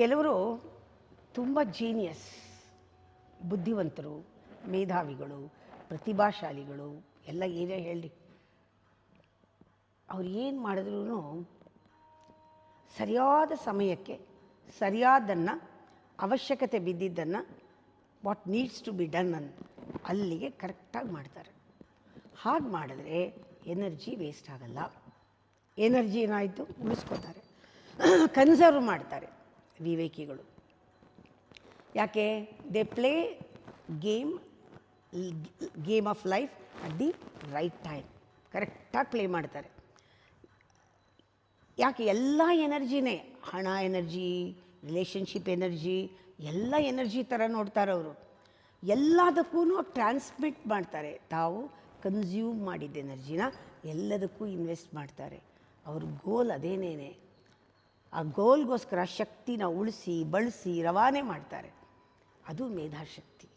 ಕೆಲವರು ತುಂಬ ಜೀನಿಯಸ್, ಬುದ್ಧಿವಂತರು, ಮೇಧಾವಿಗಳು, ಪ್ರತಿಭಾಶಾಲಿಗಳು ಎಲ್ಲ ಏನೇ ಹೇಳಿ ಅವ್ರು ಏನು ಮಾಡಿದ್ರೂ ಸರಿಯಾದ ಸಮಯಕ್ಕೆ ಸರಿಯಾದನ್ನು, ಅವಶ್ಯಕತೆ ಬಿದ್ದಿದ್ದನ್ನು, what needs to be done ಅಲ್ಲಿಗೆ ಕರೆಕ್ಟಾಗಿ ಮಾಡ್ತಾರೆ. ಹಾಗೆ ಮಾಡಿದ್ರೆ ಎನರ್ಜಿ ವೇಸ್ಟ್ ಆಗಲ್ಲ. ಎನರ್ಜಿ ಏನಾಯಿತು, ಉಳಿಸ್ಕೊತಾರೆ, ಕನ್ಸರ್ವ್ ಮಾಡ್ತಾರೆ ವಿವೇಕಿಗಳು. ಯಾಕೆ? They play game of life at the right time. ಕರೆಕ್ಟಾಗಿ ಪ್ಲೇ ಮಾಡ್ತಾರೆ. ಯಾಕೆ? ಎಲ್ಲ ಎನರ್ಜಿನೇ, ಹಣ ಎನರ್ಜಿ, ರಿಲೇಷನ್ಶಿಪ್ ಎನರ್ಜಿ, ಎಲ್ಲ ಎನರ್ಜಿ ಥರ ನೋಡ್ತಾರೆ ಅವರು. ಎಲ್ಲದಕ್ಕೂ ಟ್ರಾನ್ಸ್ಮಿಟ್ ಮಾಡ್ತಾರೆ. ತಾವು ಕನ್ಸ್ಯೂಮ್ ಮಾಡಿದ್ದ ಎನರ್ಜಿನ ಎಲ್ಲದಕ್ಕೂ ಇನ್ವೆಸ್ಟ್ ಮಾಡ್ತಾರೆ. ಅವ್ರ ಗೋಲ್ ಅದೇನೇನೆ. ಆ ಗೋಲ್ಗೋಸ್ಕರ ಶಕ್ತಿನ ಉಳಿಸಿ ಬಳಸಿ ರವಾನೆ ಮಾಡ್ತಾರೆ. ಅದು ಮೇಧಾಶಕ್ತಿ.